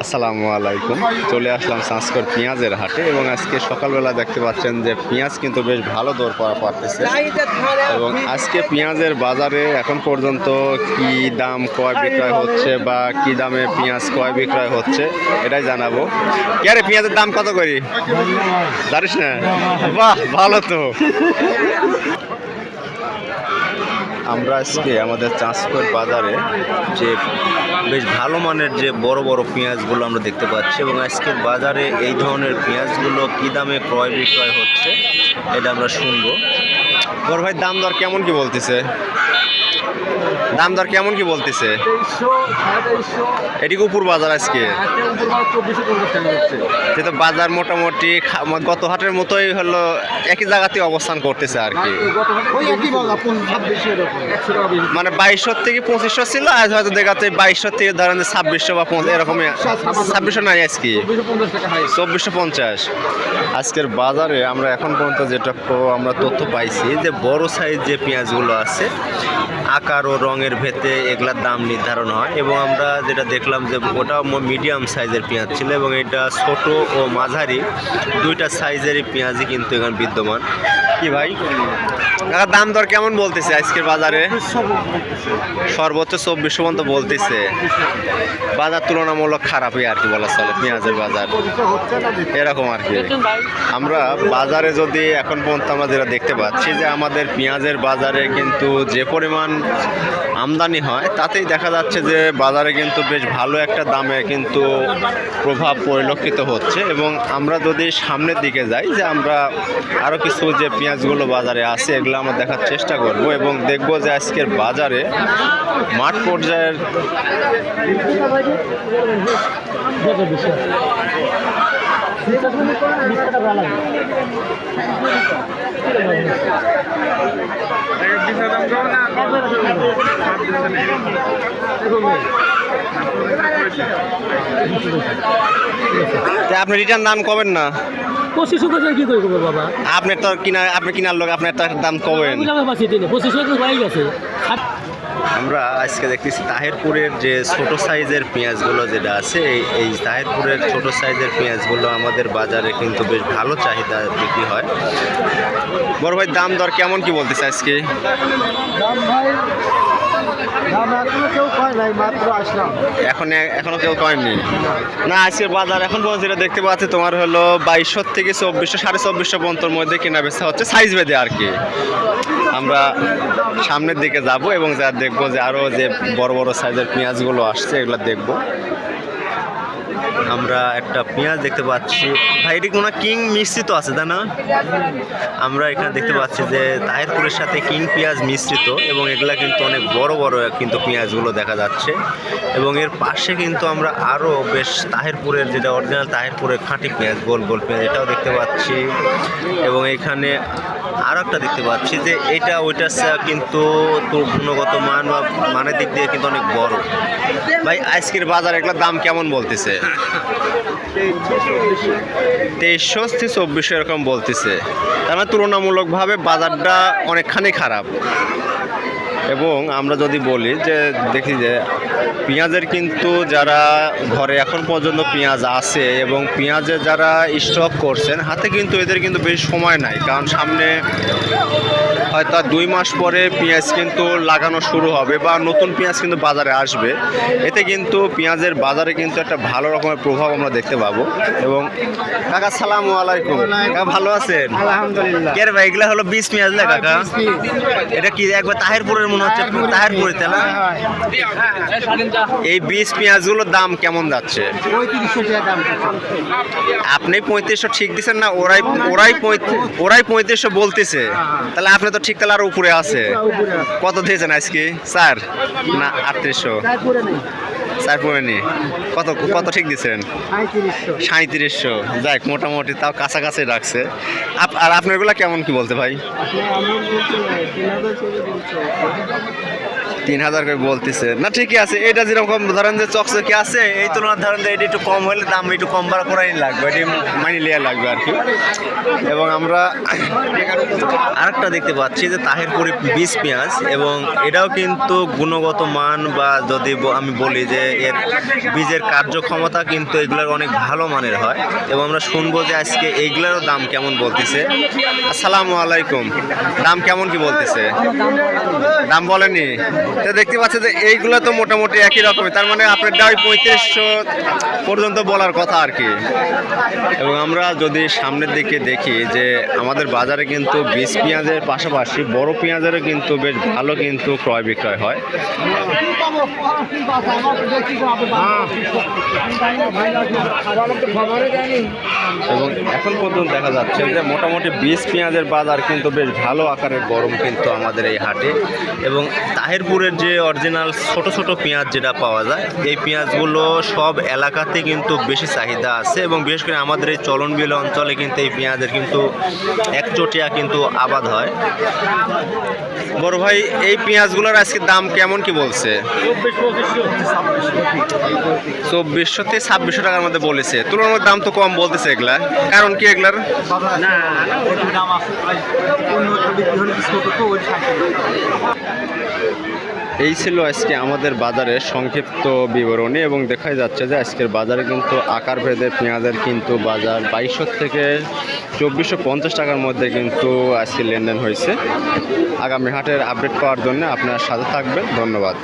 আসসালামু আলাইকুম। চলে আসলাম সাঁসকর পেঁয়াজের হাটে এবং আজকে সকালবেলা দেখতে পাচ্ছেন যে পেঁয়াজ কিন্তু বেশ ভালো দর পাওয়া পারতেছে এবং আজকে পেঁয়াজের বাজারে এখন পর্যন্ত কি দাম ক্রয় বিক্রয় হচ্ছে বা কি দামে পেঁয়াজ ক্রয় বিক্রয় হচ্ছে এটাই জানাবো। কে রে, পেঁয়াজের দাম কত করি জানিস না? বাহ, ভালো তো। আমরা আজকে আমাদের চাঁচকর বাজারে যে বেশ ভালো মানের যে বড় বড় পেঁয়াজগুলো আমরা দেখতে পাচ্ছি এবং আজকের বাজারে এই ধরনের পেঁয়াজগুলো কী দামে ক্রয় বিক্রয় হচ্ছে এটা আমরা শুনবো। বড় ভাই, দাম দর কেমন কি বলতেছে? দাম দর কেমন কি বলতেছে? এদিকে উপর বাজার আজকে যেহেতু বাজার মোটামুটি গত হাটের মতোই হলো, একই জায়গাতে অবস্থান করতেছে আর কি। মানে 2200 থেকে 2500 ছিল, আজ হয়তো দেখাচ্ছে 2200 থেকে ধরেন 2600 বা এরকমই। 2600 নাই আজকে, 2450। আজকের বাজারে আমরা এখন পর্যন্ত যেটা আমরা তথ্য পাইছি যে বড় সাইজ যে পেঁয়াজগুলো আছে আকার ও রঙের ভেদে এগুলার দাম নির্ধারণ হয় এবং আমরা যেটা দেখলাম যে ওটা মিডিয়াম সাইজের পেঁয়াজ ছিল এবং এটা ছোট ও মাঝারি দুইটা সাইজেরই পেঁয়াজই কিন্তু এখানে বিদ্যমান। কি ভাই, দাম দর কেমন বলতেছে আজকের বাজারে? সর্বোচ্চ 2400 পর্যন্ত বলতেছে। বাজার তুলনামূলক খারাপই আর কি বলা চলে, পেঁয়াজের বাজার এরকম আর কি। আমরা বাজারে যদি এখন পর্যন্ত আমরা যেটা দেখতে পাচ্ছি যে আমাদের পেঁয়াজের বাজারে কিন্তু যে পরিমাণ আমদানি হয় তাতেই দেখা যাচ্ছে যে বাজারে কিন্তু বেশ ভালো একটা দামে কিন্তু প্রভাব পরিলক্ষিত হচ্ছে এবং আমরা যদি সামনের দিকে যাই যে আমরা আরও কিছু যে পেঁয়াজগুলো বাজারে আছে এগুলো আমরা দেখার চেষ্টা করব এবং দেখব যে আজকের বাজারে মাঠ পর্যায়ের আপনি রিটার্ন দাম কবেন না? 2500 কি করে করবো বাবা? আপনার তো আপনি কিনার লোক, আপনার তার দাম কবেন? 2500 বাইক আছে। আমরা আজকে দেখতেছি তাহিরপুরের যে ছোট সাইজের পেঁয়াজগুলো যেটা আছে এই তাহিরপুরের ছোট সাইজের পেঁয়াজগুলো আমাদের বাজারে কিন্তু বেশ ভালো চাহিদা বিক্রি হয়। বড় ভাই, দাম দর কেমন কি বলতেছে আজকে? দাম ভাই এখনো কেউ কয় নাই, মাত্র আসলাম। এখনো কেউ কয়নি না। আজকের বাজার এখন পর্যন্ত যেটা দেখতে পাচ্ছি তোমার হলো 2200 থেকে 2400, 2450 পর্যন্তর মধ্যে কেনা বেচা হচ্ছে সাইজ ভেদে আর কি। আমরা সামনের দিকে যাব এবং যা দেখবো যে আরও যে বড় বড় সাইজের পেঁয়াজগুলো আসছে এগুলো দেখব। আমরা একটা পেঁয়াজ দেখতে পাচ্ছি ভাই, এটি কোনো কিং মিশ্রিত আছে তাই না? আমরা এখানে দেখতে পাচ্ছি যে তাহিরপুরের সাথে কিং পেঁয়াজ মিশ্রিত এবং এগুলা কিন্তু অনেক বড় বড় কিন্তু পেঁয়াজগুলো দেখা যাচ্ছে এবং এর পাশে কিন্তু আমরা আরও বেশ তাহিরপুরের যেটা অরিজিনাল তাহিরপুরের খাঁটি পেঁয়াজ, গোল গোল পেঁয়াজ এটাও দেখতে পাচ্ছি এবং এখানে আরও একটা দেখতে পাচ্ছি যে এটা ওইটার কিন্তু গুণগত মান বা মানের দিক দিয়ে কিন্তু অনেক বড়। ভাই, আজকের বাজার এগুলোর দাম কেমন বলতেছে? 2300 থেকে 2400 এরকম বলতেছে। তার মানে তুলনামূলকভাবে বাজারটা অনেকখানি খারাপ। এবং আমরা যদি বলি যে দেখি যে পেঁয়াজের কিন্তু যারা ঘরে এখন পর্যন্ত পেঁয়াজ আছে এবং পেঁয়াজের যারা স্টক করছেন হাতে কিন্তু এদের কিন্তু বেশি সময় নাই, কারণ সামনে হয়তো 2 মাস পরে পেঁয়াজ কিন্তু লাগানো শুরু হবে বা নতুন পেঁয়াজ কিন্তু বাজারে আসবে। এতে কিন্তু পেঁয়াজের বাজারে কিন্তু একটা ভালো রকমের প্রভাব আমরা দেখতে পাবো। এবং কাকা, সালামু আলাইকুম। কাকা, ভালো আছেন? আলহামদুলিল্লাহ। কে রে ভাই, এগুলা হলো 20 পেঁয়াজ না কাকা? এটা কি একবার তাহিরপুরের মনে হচ্ছে, তাহিরপুরে তাই না? এই 20 পেঁয়াজগুলোর দাম কেমন যাচ্ছে? 3500 টাকা দাম। আপনি 3500 ঠিক দিচ্ছেন না? ওরাই 3500 বলতেছে, তাহলে আপনি তো ঠিক তাহলে আর উপরে আছে। কত দিয়েছেন আজকে? 4 না 3800? 4 পরে নি। কত কত ঠিক দিচ্ছেন? 3700। যাক, মোটামুটি তাও কাছাকাছি রাখছে। আর আপনার এগুলা কেমন কি বলতে ভাই? 3,000 করে বলতেছে না, ঠিকই আছে। এটা যেরকম ধরেন যে চকচকে আছে, এই তুলনায় ধরেন যে এটা একটু কম হলে দাম একটু কম বাড়া করাই লাগবে, এটি মাইনে লিয়া লাগবে আর কি। এবং আমরা আরেকটা দেখতে পাচ্ছি যে তাহিরপুরি বীজ পেঁয়াজ, এবং এটাও কিন্তু গুণগত মান বা যদি আমি বলি যে এর বীজের কার্যক্ষমতা কিন্তু এগুলোর অনেক ভালো মানের হয়। এবং আমরা শুনবো যে আজকে এইগুলোরও দাম কেমন বলতেছে। আসসালামু আলাইকুম, দাম কেমন কি বলতেছে? দাম বলেনি তো, দেখতে পাচ্ছি যে এইগুলো তো মোটামুটি একই রকমই, তার মানে আপনার ডাই 3500 পর্যন্ত বলার কথা আর কি। এবং আমরা যদি সামনের দিকে দেখি যে আমাদের বাজারে কিন্তু বীজ পেঁয়াজের পাশাপাশি বড় পেঁয়াজেরও কিন্তু বেশ ভালো কিন্তু ক্রয় বিক্রয় হয়। এবং এখন পর্যন্ত দেখা যাচ্ছে যে মোটামুটি বীজ পেঁয়াজের বাজার কিন্তু বেশ ভালো আকারের গরম কিন্তু আমাদের এই হাটে। এবং তাহিরপুরের যে অরিজিনাল ছোট ছোট পেঁয়াজ যেটা পাওয়া যায়, এই পেঁয়াজগুলো সব এলাকাতে কিন্তু বেশি চাহিদা আছে। এবং বিশেষ করে আমাদের এই চলনবিল অঞ্চলে কিন্তু এই পেঁয়াজের কিন্তু একচটিয়া কিন্তু আবাদ হয়। বড় ভাই, এই পেঁয়াজগুলোর আজকে দাম কেমন কি বলছে? 2400 থেকে 2600 টাকার মধ্যে বলেছে, তুলনামূলক দাম তো কম বলতেছে এগুলা, কারণ কি এগুলার? এই ছিল আজকে আমাদের বাজারের সংক্ষিপ্ত বিবরণী। এবং দেখা যাচ্ছে যে আজকের বাজারে কিন্তু আকার ভেদে পেঁয়াজের কিন্তু বাজার 2200 থেকে 2450 টাকার মধ্যে কিন্তু আজকে লেনদেন হয়েছে। আগামী হাটের আপডেট পাওয়ার জন্য আপনার সাথে থাকবেন। ধন্যবাদ।